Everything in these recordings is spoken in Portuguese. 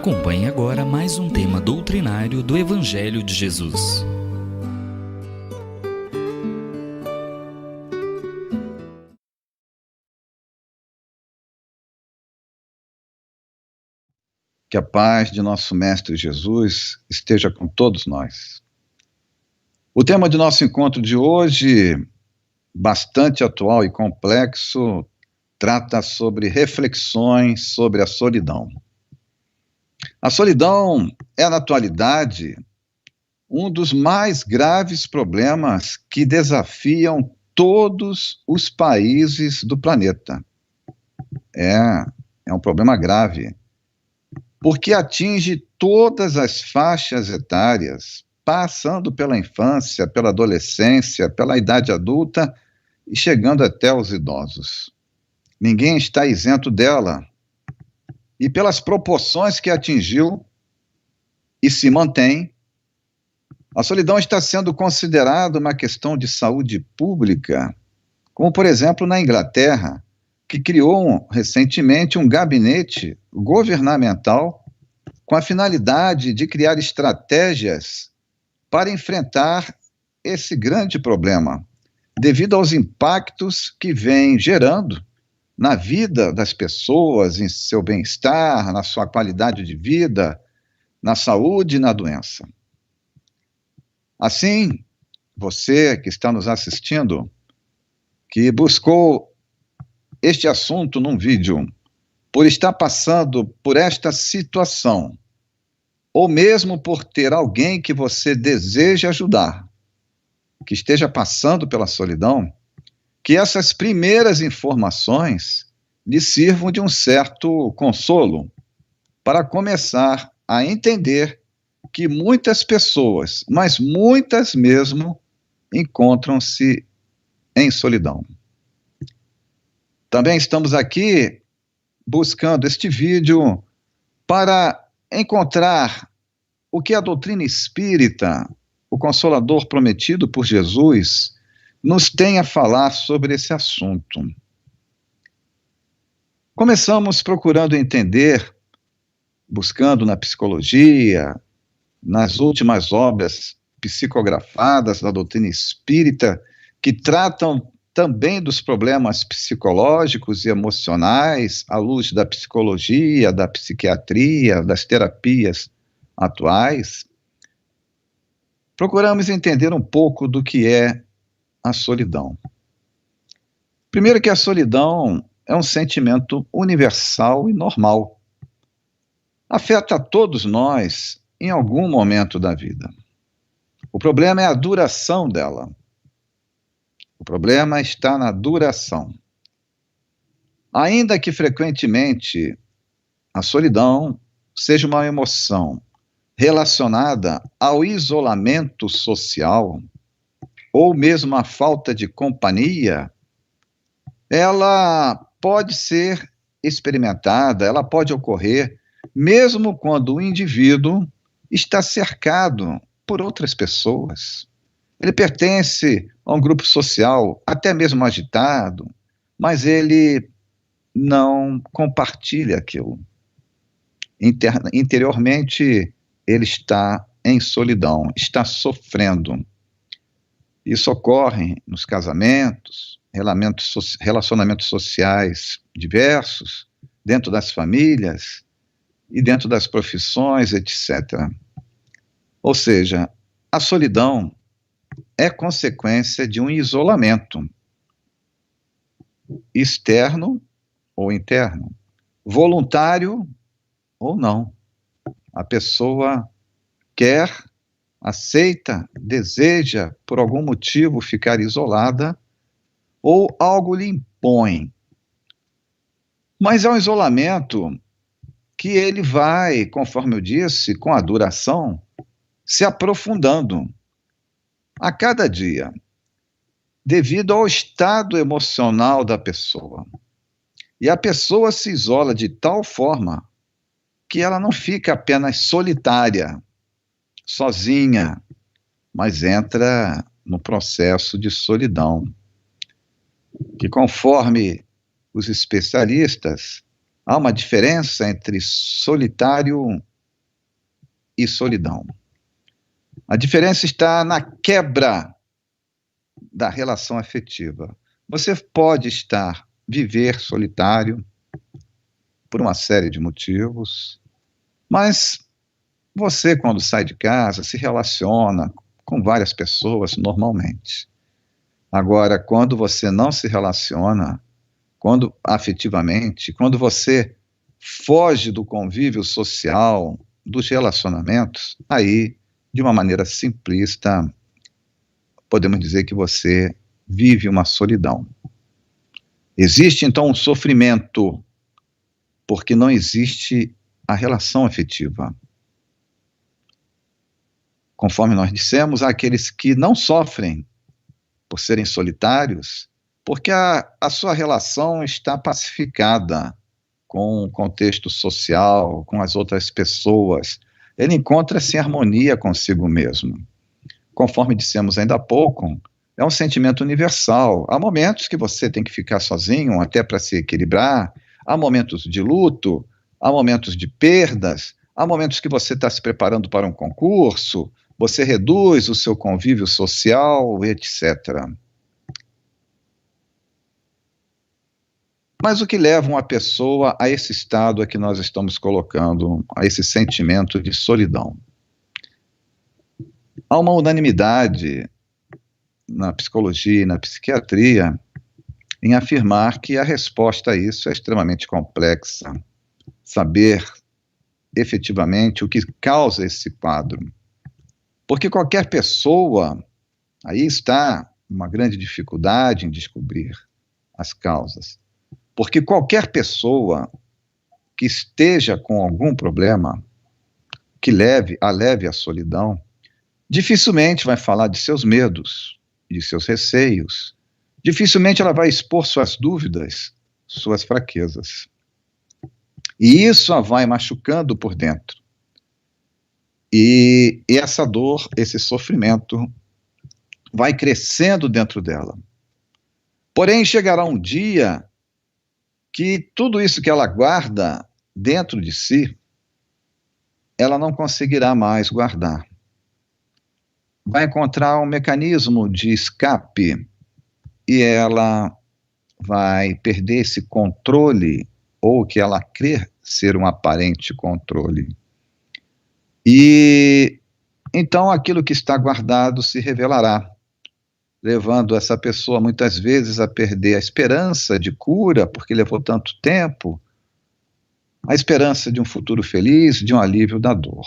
Acompanhe agora mais um tema doutrinário do Evangelho de Jesus. Que a paz de nosso Mestre Jesus esteja com todos nós. O tema de nosso encontro de hoje, bastante atual e complexo, trata sobre reflexões sobre a solidão. A solidão é, na atualidade, um dos mais graves problemas que desafiam todos os países do planeta. É um problema grave, porque atinge todas as faixas etárias, passando pela infância, pela adolescência, pela idade adulta e chegando até os idosos. Ninguém está isento dela. E pelas proporções que atingiu e se mantém, a solidão está sendo considerada uma questão de saúde pública, como, por exemplo, na Inglaterra, que criou recentemente um gabinete governamental com a finalidade de criar estratégias para enfrentar esse grande problema, devido aos impactos que vem gerando na vida das pessoas, em seu bem-estar, na sua qualidade de vida, na saúde e na doença. Assim, você que está nos assistindo, que buscou este assunto num vídeo, por estar passando por esta situação, ou mesmo por ter alguém que você deseja ajudar, que esteja passando pela solidão, que essas primeiras informações lhe sirvam de um certo consolo para começar a entender que muitas pessoas, mas muitas mesmo, encontram-se em solidão. Também estamos aqui buscando este vídeo para encontrar o que a doutrina espírita, o Consolador prometido por Jesus, nos tem a falar sobre esse assunto. Começamos procurando entender, buscando na psicologia, nas últimas obras psicografadas da doutrina espírita, que tratam também dos problemas psicológicos e emocionais, à luz da psicologia, da psiquiatria, das terapias atuais. Procuramos entender um pouco do que é a solidão. Primeiro, que a solidão é um sentimento universal e normal. Afeta a todos nós em algum momento da vida. O problema é a duração dela. O problema está na duração. Ainda que frequentemente a solidão seja uma emoção relacionada ao isolamento social, ou mesmo a falta de companhia, ela pode ser experimentada, ela pode ocorrer, mesmo quando o indivíduo está cercado por outras pessoas. Ele pertence a um grupo social, até mesmo agitado, mas ele não compartilha aquilo. Interiormente, ele está em solidão, está sofrendo. Isso ocorre nos casamentos, relacionamentos sociais diversos, dentro das famílias e dentro das profissões, etc. Ou seja, a solidão é consequência de um isolamento externo ou interno, voluntário ou não. A pessoa quer, aceita, deseja, por algum motivo, ficar isolada, ou algo lhe impõe. Mas é um isolamento que ele vai, conforme eu disse, com a duração, se aprofundando a cada dia, devido ao estado emocional da pessoa. E a pessoa se isola de tal forma que ela não fica apenas solitária, sozinha, mas entra no processo de solidão, que, conforme os especialistas, há uma diferença entre solitário e solidão. A diferença está na quebra da relação afetiva. Você pode viver solitário por uma série de motivos, mas você, quando sai de casa, se relaciona com várias pessoas normalmente. Agora, quando você não se relaciona, quando afetivamente, quando você foge do convívio social, dos relacionamentos, aí, de uma maneira simplista, podemos dizer que você vive uma solidão. Existe, então, um sofrimento, porque não existe a relação afetiva. Conforme nós dissemos, há aqueles que não sofrem por serem solitários, porque a sua relação está pacificada com o contexto social, com as outras pessoas. Ele encontra-se em harmonia consigo mesmo. Conforme dissemos ainda há pouco, é um sentimento universal. Há momentos que você tem que ficar sozinho, até para se equilibrar. Há momentos de luto, há momentos de perdas, há momentos que você está se preparando para um concurso, você reduz o seu convívio social, etc. Mas o que leva uma pessoa a esse estado a que nós estamos colocando, a esse sentimento de solidão? Há uma unanimidade na psicologia e na psiquiatria em afirmar que a resposta a isso é extremamente complexa. Saber efetivamente o que causa esse quadro. Porque qualquer pessoa, aí está uma grande dificuldade em descobrir as causas. Porque qualquer pessoa que esteja com algum problema, que leve a solidão, dificilmente vai falar de seus medos, de seus receios. Dificilmente ela vai expor suas dúvidas, suas fraquezas. E isso a vai machucando por dentro. E essa dor, esse sofrimento, vai crescendo dentro dela. Porém, chegará um dia que tudo isso que ela guarda dentro de si, ela não conseguirá mais guardar. Vai encontrar um mecanismo de escape e ela vai perder esse controle, ou que ela crê ser um aparente controle. E então aquilo que está guardado se revelará, levando essa pessoa muitas vezes a perder a esperança de cura, porque levou tanto tempo, a esperança de um futuro feliz, de um alívio da dor.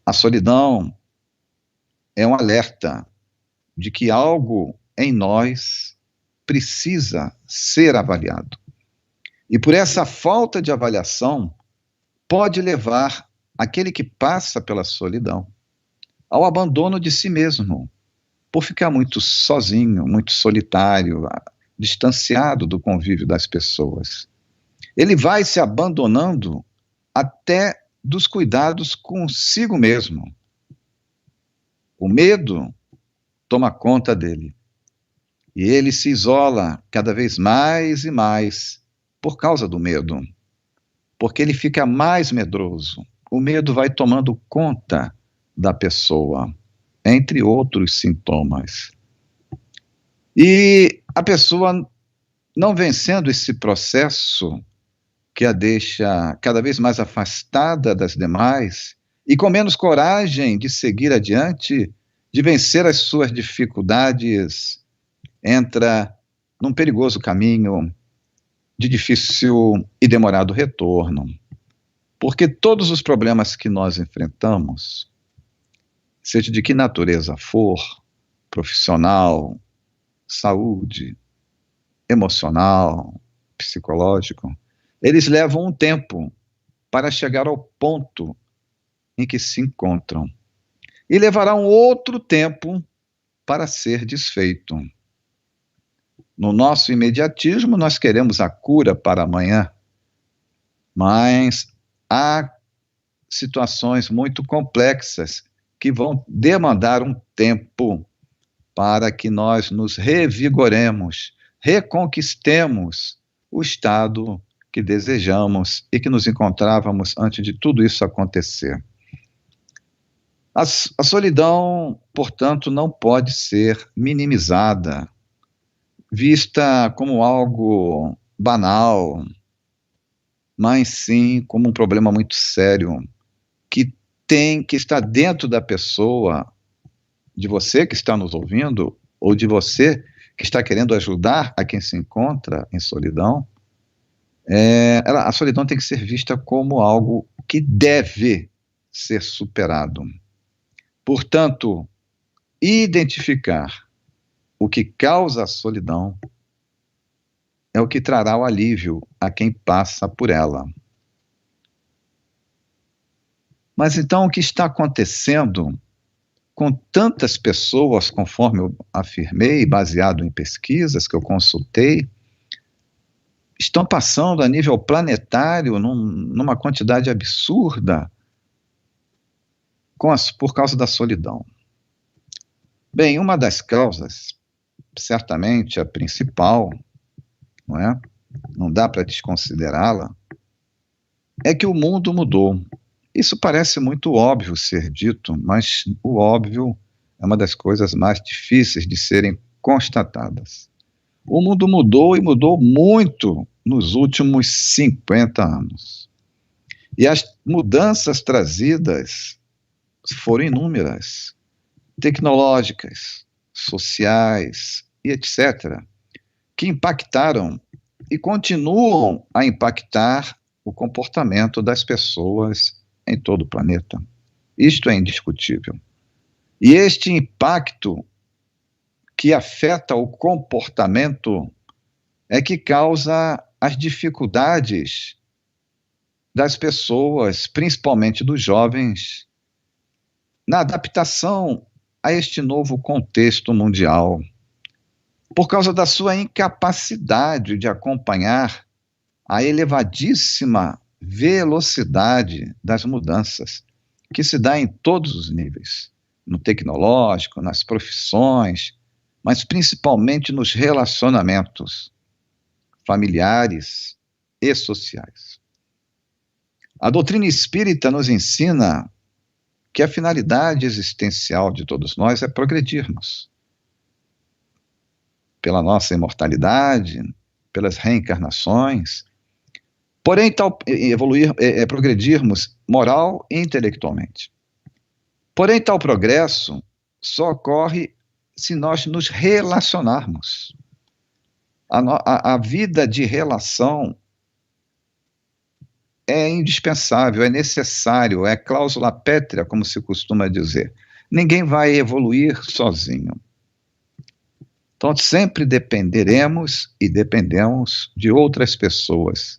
A solidão é um alerta de que algo em nós precisa ser avaliado. E por essa falta de avaliação, pode levar aquele que passa pela solidão ao abandono de si mesmo, por ficar muito sozinho, muito solitário, distanciado do convívio das pessoas. Ele vai se abandonando até dos cuidados consigo mesmo. O medo toma conta dele. E ele se isola cada vez mais e mais por causa do medo. Porque ele fica mais medroso. O medo vai tomando conta da pessoa, entre outros sintomas. E a pessoa, não vencendo esse processo que a deixa cada vez mais afastada das demais e com menos coragem de seguir adiante, de vencer as suas dificuldades, entra num perigoso caminho de difícil e demorado retorno. Porque todos os problemas que nós enfrentamos, seja de que natureza for, profissional, saúde, emocional, psicológico, eles levam um tempo para chegar ao ponto em que se encontram. E levará um outro tempo para ser desfeito. No nosso imediatismo, nós queremos a cura para amanhã, mas há situações muito complexas que vão demandar um tempo para que nós nos revigoremos, reconquistemos o estado que desejamos e que nos encontrávamos antes de tudo isso acontecer. A solidão, portanto, não pode ser minimizada, vista como algo banal, mas sim como um problema muito sério, que está dentro da pessoa, de você que está nos ouvindo, ou de você que está querendo ajudar a quem se encontra em solidão. A solidão tem que ser vista como algo que deve ser superado. Portanto, identificar o que causa a solidão é o que trará o alívio a quem passa por ela. Mas então, o que está acontecendo com tantas pessoas, conforme eu afirmei, baseado em pesquisas que eu consultei, estão passando a nível planetário numa quantidade absurda por causa da solidão. Bem, uma das causas, certamente a principal, não é? Não dá para desconsiderá-la, é que o mundo mudou. Isso parece muito óbvio ser dito, mas o óbvio é uma das coisas mais difíceis de serem constatadas. O mundo mudou e mudou muito nos últimos 50 anos. E as mudanças trazidas foram inúmeras, tecnológicas, sociais e etc., que impactaram e continuam a impactar o comportamento das pessoas em todo o planeta. Isto é indiscutível. E este impacto que afeta o comportamento é que causa as dificuldades das pessoas, principalmente dos jovens, na adaptação a este novo contexto mundial, por causa da sua incapacidade de acompanhar a elevadíssima velocidade das mudanças que se dá em todos os níveis, no tecnológico, nas profissões, mas principalmente nos relacionamentos familiares e sociais. A doutrina espírita nos ensina que a finalidade existencial de todos nós é progredirmos pela nossa imortalidade, pelas reencarnações. Porém, progredirmos moral e intelectualmente. Porém, tal progresso só ocorre se nós nos relacionarmos. A vida de relação é indispensável, é necessário, é cláusula pétrea, como se costuma dizer. Ninguém vai evoluir sozinho. Então, sempre dependeremos e dependemos de outras pessoas,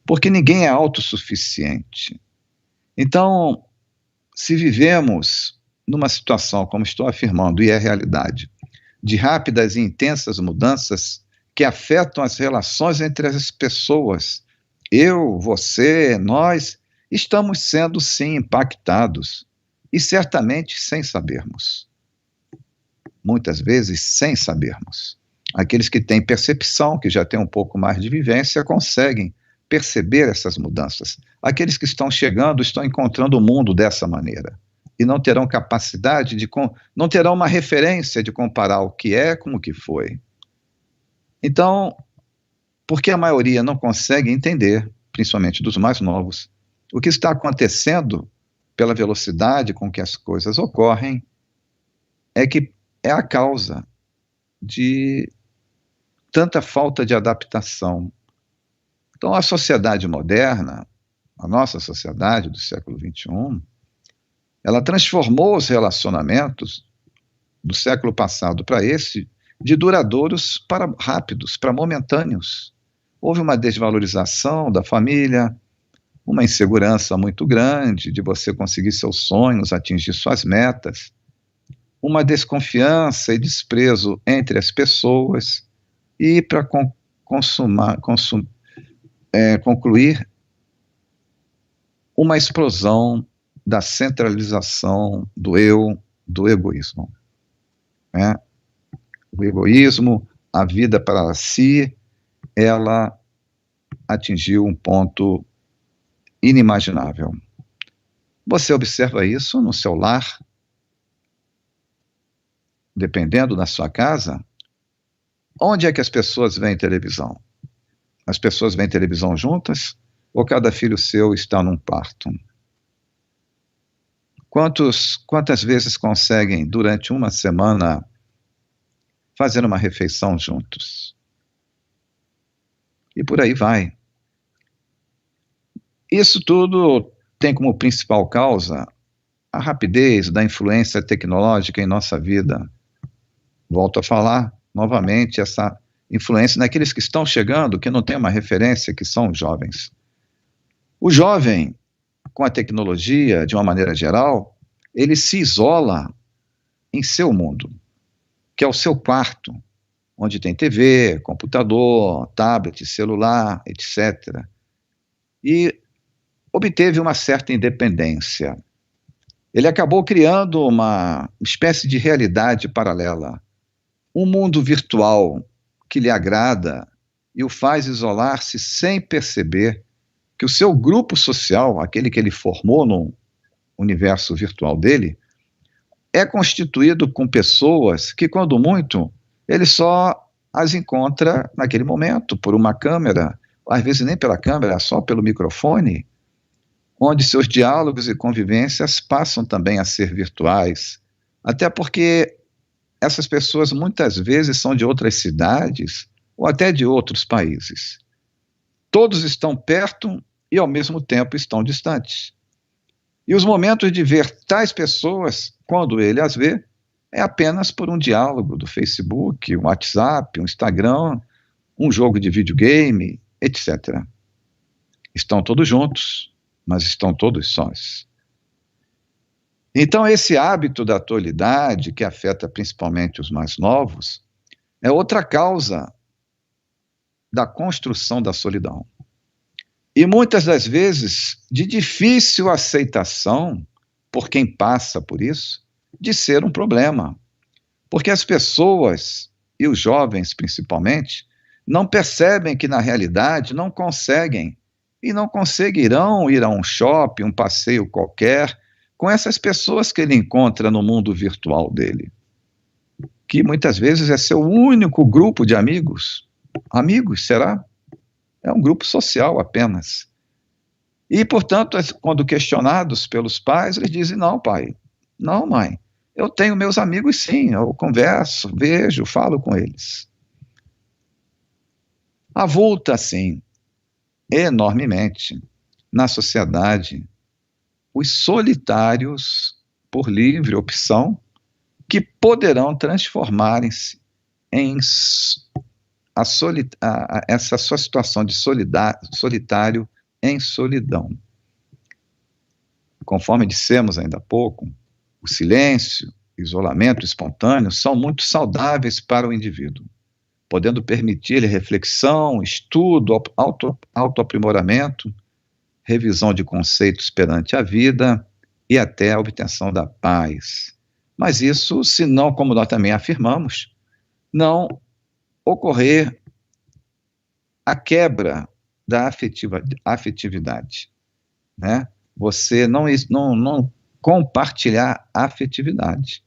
porque ninguém é autossuficiente. Então, se vivemos numa situação, como estou afirmando, e é realidade, de rápidas e intensas mudanças que afetam as relações entre as pessoas, eu, você, nós, estamos sendo, sim, impactados, e certamente sem sabermos. Muitas vezes, sem sabermos. Aqueles que têm percepção, que já têm um pouco mais de vivência, conseguem perceber essas mudanças. Aqueles que estão chegando estão encontrando o mundo dessa maneira e não terão capacidade não terão uma referência de comparar o que é com o que foi. Então, porque a maioria não consegue entender, principalmente dos mais novos, o que está acontecendo pela velocidade com que as coisas ocorrem, é a causa de tanta falta de adaptação. Então, a sociedade moderna, a nossa sociedade do século XXI, ela transformou os relacionamentos do século passado para esse de duradouros para rápidos, para momentâneos. Houve uma desvalorização da família, uma insegurança muito grande de você conseguir seus sonhos, atingir suas metas, uma desconfiança e desprezo entre as pessoas e, para concluir, uma explosão da centralização do eu, do egoísmo. Né? O egoísmo, a vida para si, ela atingiu um ponto inimaginável. Você observa isso no seu lar, dependendo da sua casa? Onde é que as pessoas veem televisão? As pessoas veem televisão juntas ou cada filho seu está num quarto? Quantas vezes conseguem, durante uma semana, fazer uma refeição juntos? E por aí vai. Isso tudo tem como principal causa a rapidez da influência tecnológica em nossa vida. Volto a falar novamente, essa influência naqueles que estão chegando, que não têm uma referência, que são os jovens. O jovem, com a tecnologia, de uma maneira geral, ele se isola em seu mundo, que é o seu quarto, onde tem TV, computador, tablet, celular, etc. E obteve uma certa independência. Ele acabou criando uma espécie de realidade paralela, um mundo virtual que lhe agrada e o faz isolar-se sem perceber que o seu grupo social, aquele que ele formou no universo virtual dele, é constituído com pessoas que, quando muito, ele só as encontra naquele momento, por uma câmera, às vezes nem pela câmera, só pelo microfone, onde seus diálogos e convivências passam também a ser virtuais. Até porque essas pessoas muitas vezes são de outras cidades ou até de outros países. Todos estão perto e, ao mesmo tempo, estão distantes. E os momentos de ver tais pessoas, quando ele as vê, é apenas por um diálogo do Facebook, um WhatsApp, um Instagram, um jogo de videogame, etc. Estão todos juntos, mas estão todos sós. Então, esse hábito da atualidade, que afeta principalmente os mais novos, é outra causa da construção da solidão. E muitas das vezes de difícil aceitação por quem passa por isso, de ser um problema. Porque as pessoas, e os jovens principalmente, não percebem que na realidade não conseguem e não conseguirão ir a um shopping, um passeio qualquer, com essas pessoas que ele encontra no mundo virtual dele, que muitas vezes é seu único grupo de amigos. Amigos, será? É um grupo social apenas. E, portanto, quando questionados pelos pais, eles dizem, não, pai, não, mãe, eu tenho meus amigos sim, eu converso, vejo, falo com eles. Avulta, assim, enormemente na sociedade os solitários por livre opção que poderão transformarem-se em essa sua situação de solitário em solidão. Conforme dissemos ainda há pouco, o silêncio, o isolamento espontâneo são muito saudáveis para o indivíduo, podendo permitir-lhe reflexão, estudo, autoaprimoramento, revisão de conceitos perante a vida e até a obtenção da paz. Mas isso, se não, como nós também afirmamos, não ocorrer a quebra da afetividade, né? Você não compartilhar a afetividade.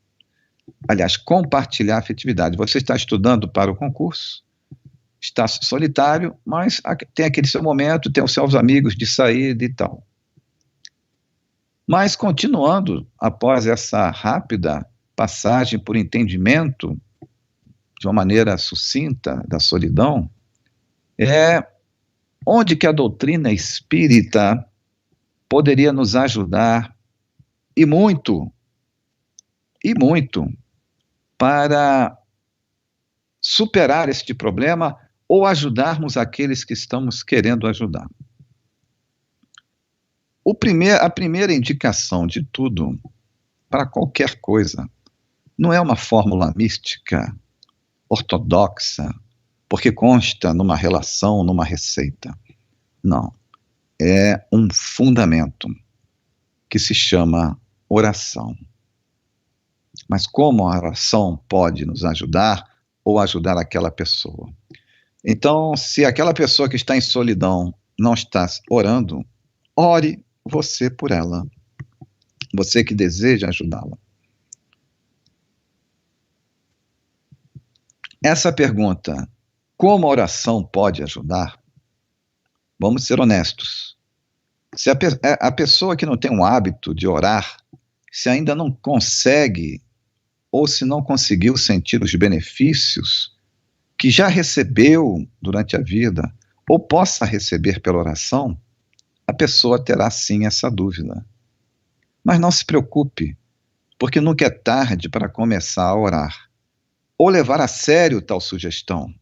Aliás, compartilhar a afetividade. Você está estudando para o concurso, está solitário, mas tem aquele seu momento, tem os seus amigos de saída e tal. Mas, continuando, após essa rápida passagem por entendimento, de uma maneira sucinta, da solidão, é onde que a doutrina espírita poderia nos ajudar, e muito, para superar este problema ou ajudarmos aqueles que estamos querendo ajudar. A primeira indicação de tudo, para qualquer coisa, não é uma fórmula mística, ortodoxa, porque consta numa relação, numa receita. Não. É um fundamento que se chama oração. Mas como a oração pode nos ajudar ou ajudar aquela pessoa? Então, se aquela pessoa que está em solidão não está orando, ore você por ela, você que deseja ajudá-la. Essa pergunta, como a oração pode ajudar? Vamos ser honestos. Se a pessoa que não tem um hábito de orar, se ainda não consegue ou se não conseguiu sentir os benefícios que já recebeu durante a vida, ou possa receber pela oração, a pessoa terá sim essa dúvida. Mas não se preocupe, porque nunca é tarde para começar a orar, ou levar a sério tal sugestão,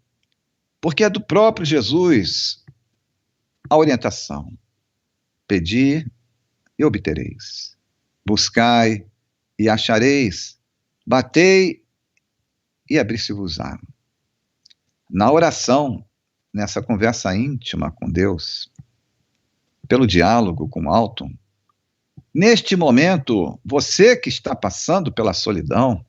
porque é do próprio Jesus a orientação. Pedi e obtereis. Buscai e achareis. Batei e abri-se-vos-á. Na oração, nessa conversa íntima com Deus, pelo diálogo com Alton, neste momento, você que está passando pela solidão,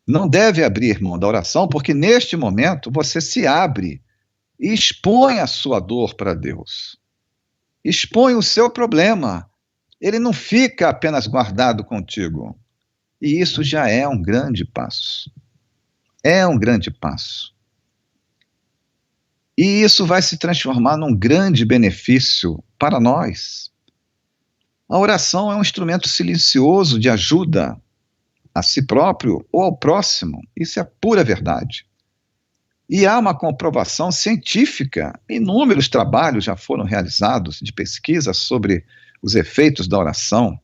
não deve abrir mão da oração, porque neste momento você se abre e expõe a sua dor para Deus. Expõe o seu problema. Ele não fica apenas guardado contigo. E isso já é um grande passo. É um grande passo. E isso vai se transformar num grande benefício para nós. A oração é um instrumento silencioso de ajuda a si próprio ou ao próximo. Isso é pura verdade. E há uma comprovação científica. Inúmeros trabalhos já foram realizados de pesquisa sobre os efeitos da oração.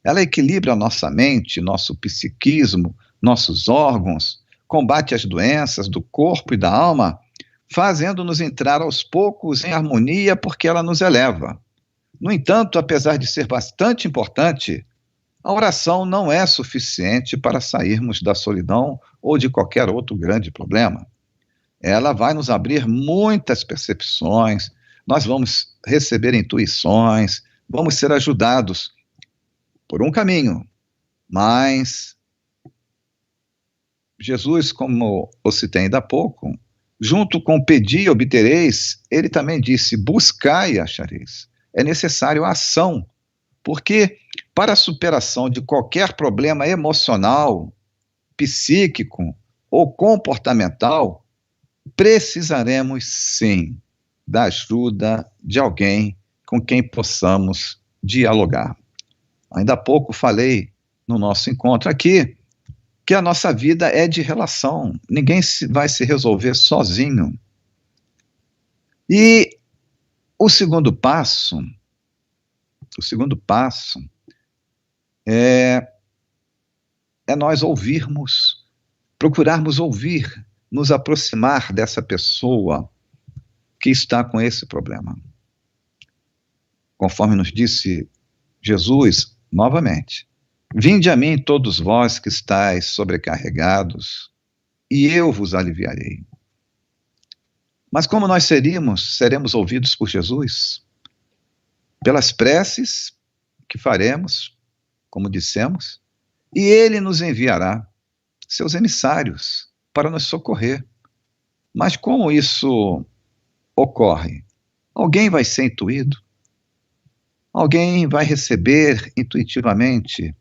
Ela equilibra a nossa mente, nosso psiquismo, nossos órgãos, combate as doenças do corpo e da alma, fazendo-nos entrar aos poucos em harmonia, porque ela nos eleva. No entanto, apesar de ser bastante importante, a oração não é suficiente para sairmos da solidão ou de qualquer outro grande problema. Ela vai nos abrir muitas percepções, nós vamos receber intuições, vamos ser ajudados por um caminho, mas Jesus, como eu citei ainda há pouco, junto com pedi e obtereis, ele também disse, buscai e achareis. É necessário a ação, porque para a superação de qualquer problema emocional, psíquico ou comportamental, precisaremos sim da ajuda de alguém com quem possamos dialogar. Ainda há pouco falei no nosso encontro aqui que a nossa vida é de relação, ninguém vai se resolver sozinho. E o segundo passo é nós ouvirmos, procurarmos ouvir, nos aproximar dessa pessoa que está com esse problema. Conforme nos disse Jesus, novamente, vinde a mim todos vós que estáis sobrecarregados, e eu vos aliviarei. Mas como nós seremos ouvidos por Jesus? Pelas preces que faremos, como dissemos, e ele nos enviará seus emissários para nos socorrer. Mas como isso ocorre? Alguém vai ser intuído? Alguém vai receber intuitivamente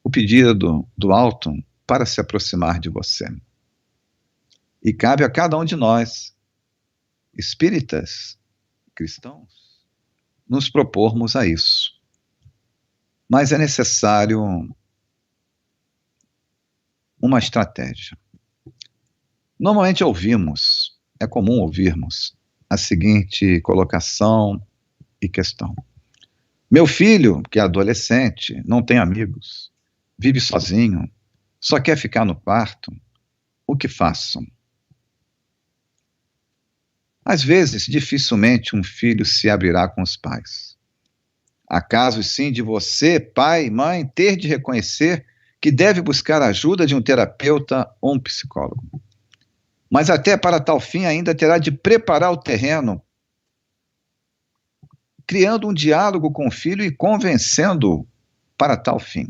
o pedido do Alton para se aproximar de você. E cabe a cada um de nós, espíritas, cristãos, nos propormos a isso. Mas é necessário uma estratégia. Normalmente é comum ouvirmos a seguinte colocação e questão. Meu filho, que é adolescente, não tem amigos, vive sozinho, só quer ficar no quarto, o que faço? Às vezes, dificilmente um filho se abrirá com os pais. Há casos, sim, de você, pai, mãe, ter de reconhecer que deve buscar a ajuda de um terapeuta ou um psicólogo. Mas até para tal fim ainda terá de preparar o terreno, criando um diálogo com o filho e convencendo-o para tal fim.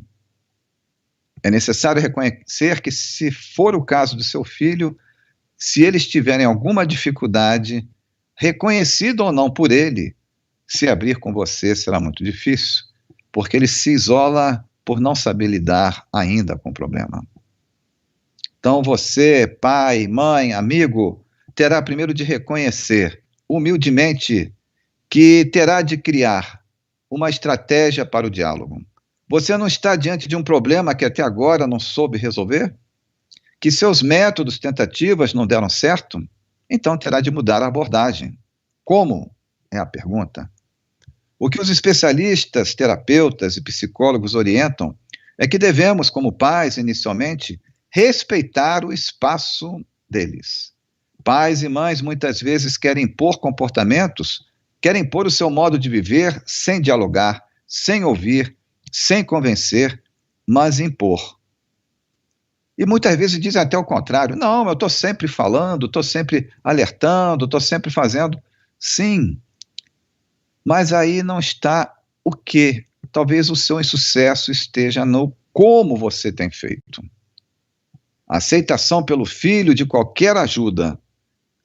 É necessário reconhecer que, se for o caso do seu filho, se eles tiverem alguma dificuldade, reconhecido ou não por ele, se abrir com você será muito difícil, porque ele se isola por não saber lidar ainda com o problema. Então você, pai, mãe, amigo, terá primeiro de reconhecer humildemente que terá de criar uma estratégia para o diálogo. Você não está diante de um problema que até agora não soube resolver? Que seus métodos, tentativas não deram certo? Então terá de mudar a abordagem. Como? É a pergunta. O que os especialistas, terapeutas e psicólogos orientam é que devemos, como pais, inicialmente, respeitar o espaço deles. Pais e mães muitas vezes querem impor comportamentos, querem impor o seu modo de viver sem dialogar, sem ouvir, sem convencer, mas impor. E muitas vezes dizem até o contrário. Não, eu estou sempre falando, estou sempre alertando, estou sempre fazendo. Sim, mas aí não está o quê? Talvez o seu insucesso esteja no como você tem feito. A aceitação pelo filho de qualquer ajuda,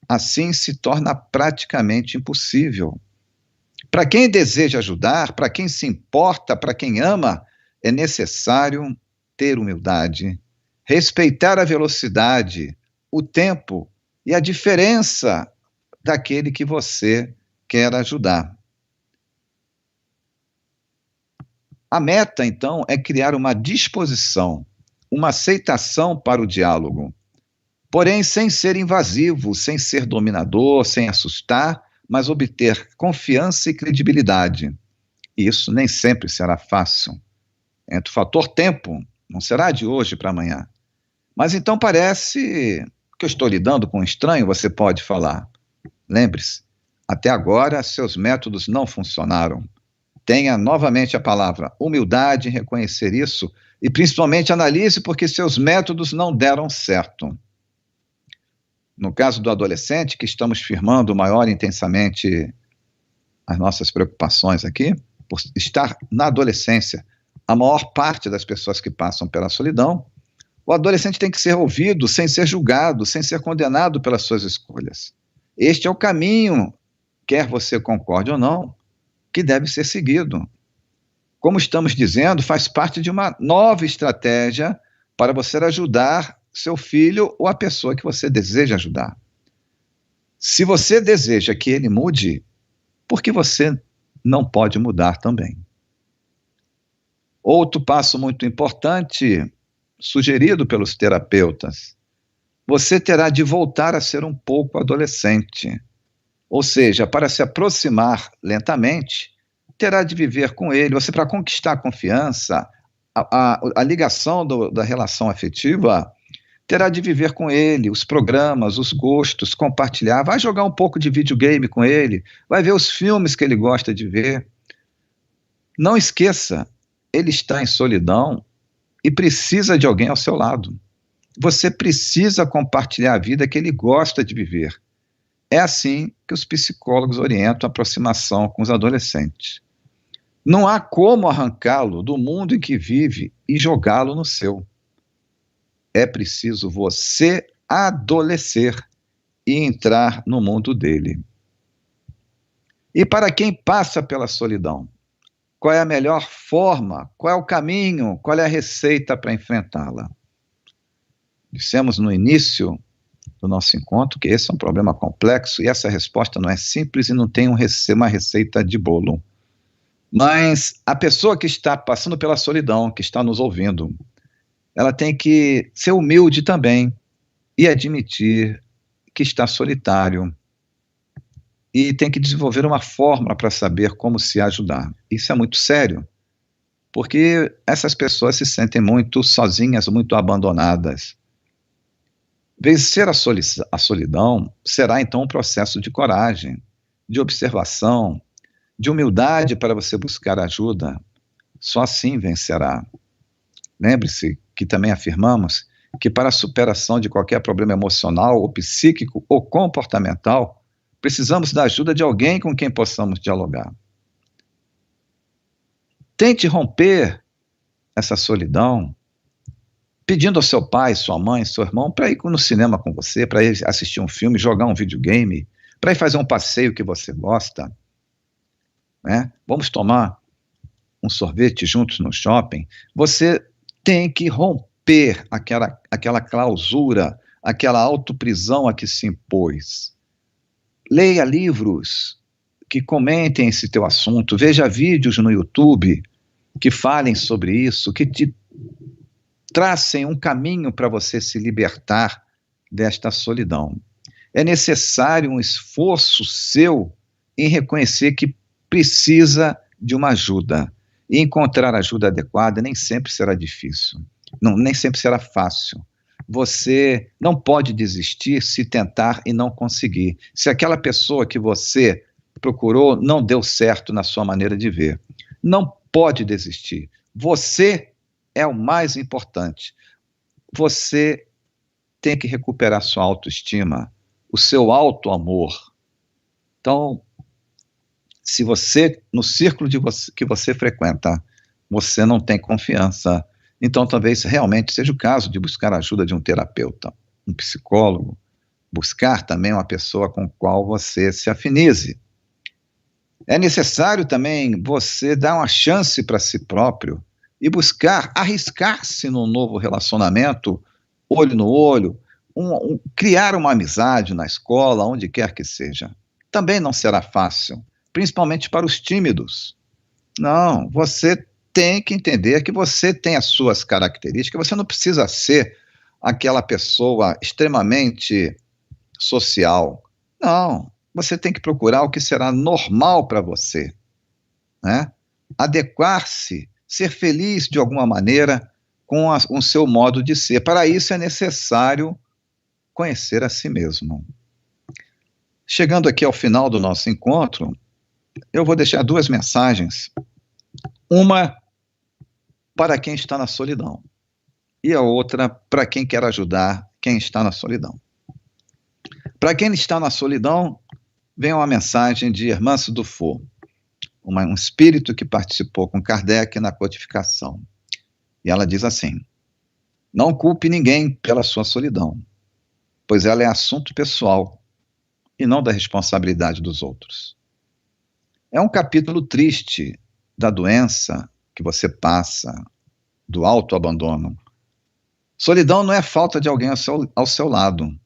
assim se torna praticamente impossível. Para quem deseja ajudar, para quem se importa, para quem ama, é necessário ter humildade, respeitar a velocidade, o tempo e a diferença daquele que você quer ajudar. A meta, então, é criar uma disposição, uma aceitação para o diálogo, porém sem ser invasivo, sem ser dominador, sem assustar, mas obter confiança e credibilidade. E isso nem sempre será fácil. Entre o fator tempo, não será de hoje para amanhã. Mas então parece que eu estou lidando com um estranho, você pode falar. Lembre-se, até agora seus métodos não funcionaram. Tenha novamente a palavra humildade em reconhecer isso e principalmente analise porque seus métodos não deram certo. No caso do adolescente, que estamos firmando maior intensamente as nossas preocupações aqui, por estar na adolescência, a maior parte das pessoas que passam pela solidão, o adolescente tem que ser ouvido sem ser julgado, sem ser condenado pelas suas escolhas. Este é o caminho, quer você concorde ou não, que deve ser seguido. Como estamos dizendo, faz parte de uma nova estratégia para você ajudar seu filho ou a pessoa que você deseja ajudar. Se você deseja que ele mude, por que você não pode mudar também? Outro passo muito importante, sugerido pelos terapeutas, você terá de voltar a ser um pouco adolescente. Ou seja, para se aproximar lentamente, terá de viver com ele. Você, para conquistar a confiança, a ligação da relação afetiva, terá de viver com ele, os programas, os gostos, compartilhar. Vai jogar um pouco de videogame com ele, vai ver os filmes que ele gosta de ver. Não esqueça, ele está em solidão e precisa de alguém ao seu lado. Você precisa compartilhar a vida que ele gosta de viver. É assim que os psicólogos orientam a aproximação com os adolescentes. Não há como arrancá-lo do mundo em que vive e jogá-lo no seu. É preciso você adolescer e entrar no mundo dele. E para quem passa pela solidão, qual é a melhor forma, qual é o caminho, qual é a receita para enfrentá-la? Dissemos no início do nosso encontro que esse é um problema complexo e essa resposta não é simples e não tem uma receita de bolo. Mas a pessoa que está passando pela solidão, que está nos ouvindo, ela tem que ser humilde também e admitir que está solitário e tem que desenvolver uma fórmula para saber como se ajudar. Isso é muito sério, porque essas pessoas se sentem muito sozinhas, muito abandonadas. Vencer a solidão será então um processo de coragem, de observação, de humildade para você buscar ajuda. Só assim vencerá. Lembre-se que também afirmamos que para a superação de qualquer problema emocional ou psíquico ou comportamental, precisamos da ajuda de alguém com quem possamos dialogar. Tente romper essa solidão pedindo ao seu pai, sua mãe, seu irmão para ir no cinema com você, para ir assistir um filme, jogar um videogame, para ir fazer um passeio que você gosta, né? Vamos tomar um sorvete juntos no shopping. Você tem que romper aquela clausura, aquela autoprisão a que se impôs. Leia livros que comentem esse teu assunto, veja vídeos no YouTube que falem sobre isso, que te tracem um caminho para você se libertar desta solidão. É necessário um esforço seu em reconhecer que precisa de uma ajuda. E encontrar a ajuda adequada nem sempre será difícil, nem sempre será fácil. Você não pode desistir se tentar e não conseguir. Se aquela pessoa que você procurou não deu certo na sua maneira de ver, não pode desistir. Você é o mais importante. Você tem que recuperar sua autoestima, o seu auto-amor. Então, se você, no círculo que você frequenta, você não tem confiança, então talvez realmente seja o caso de buscar a ajuda de um terapeuta, um psicólogo, buscar também uma pessoa com a qual você se afinize. É necessário também você dar uma chance para si próprio e buscar, arriscar-se num novo relacionamento, olho no olho, criar uma amizade na escola, onde quer que seja. Também não será fácil, principalmente para os tímidos. Não, você tem que entender que você tem as suas características, você não precisa ser aquela pessoa extremamente social. Não, você tem que procurar o que será normal para você, né? Adequar-se, ser feliz de alguma maneira com o seu modo de ser. Para isso é necessário conhecer a si mesmo. Chegando aqui ao final do nosso encontro, eu vou deixar duas mensagens. Uma para quem está na solidão e a outra para quem quer ajudar quem está na solidão. Para quem está na solidão, vem uma mensagem de Hermance Dufour, um espírito que participou com Kardec na codificação. E ela diz assim: não culpe ninguém pela sua solidão, pois ela é assunto pessoal e não da responsabilidade dos outros. É um capítulo triste da doença que você passa, do autoabandono. Solidão não é falta de alguém ao seu lado.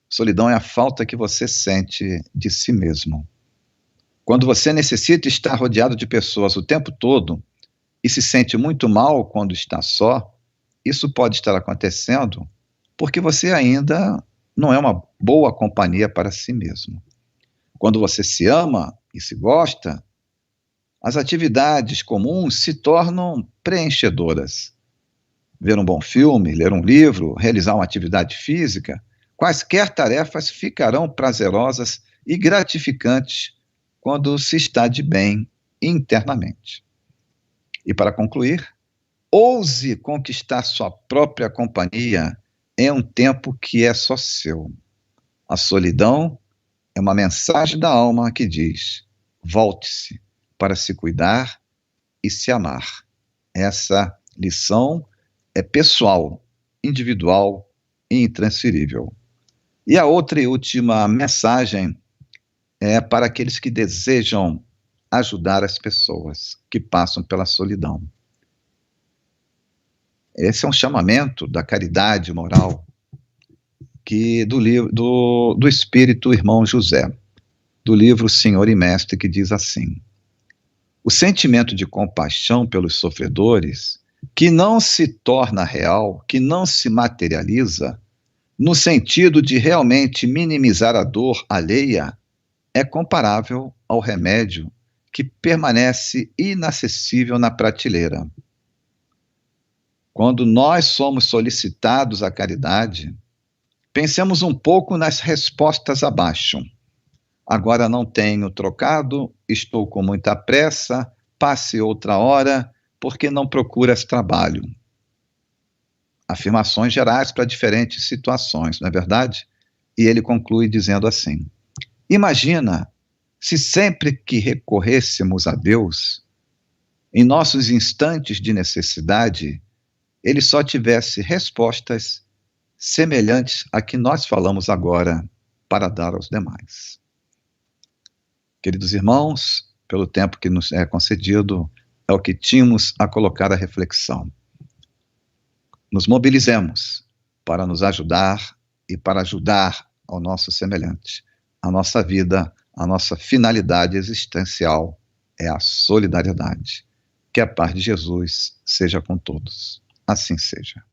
Solidão é a falta que você sente de si mesmo. Quando você necessita estar rodeado de pessoas o tempo todo e se sente muito mal quando está só, isso pode estar acontecendo porque você ainda não é uma boa companhia para si mesmo. Quando você se ama e se gosta, as atividades comuns se tornam preenchedoras. Ver um bom filme, ler um livro, realizar uma atividade física, quaisquer tarefas ficarão prazerosas e gratificantes quando se está de bem internamente. E para concluir, ouse conquistar sua própria companhia em um tempo que é só seu. A solidão é uma mensagem da alma que diz: volte-se para se cuidar e se amar. Essa lição é pessoal, individual e intransferível. E a outra e última mensagem é para aqueles que desejam ajudar as pessoas que passam pela solidão. Esse é um chamamento da caridade moral do espírito irmão José, do livro Senhor e Mestre, que diz assim: o sentimento de compaixão pelos sofredores, que não se torna real, que não se materializa, no sentido de realmente minimizar a dor alheia, é comparável ao remédio que permanece inacessível na prateleira. Quando nós somos solicitados à caridade, pensemos um pouco nas respostas abaixo. Agora não tenho trocado, estou com muita pressa, passe outra hora, porque não procuras trabalho. Afirmações gerais para diferentes situações, não é verdade? E ele conclui dizendo assim: imagina se sempre que recorrêssemos a Deus, em nossos instantes de necessidade, ele só tivesse respostas semelhantes a que nós falamos agora para dar aos demais. Queridos irmãos, pelo tempo que nos é concedido, é o que tínhamos a colocar à reflexão. Nos mobilizemos para nos ajudar e para ajudar ao nosso semelhante. A nossa vida, a nossa finalidade existencial é a solidariedade. Que a paz de Jesus seja com todos. Assim seja.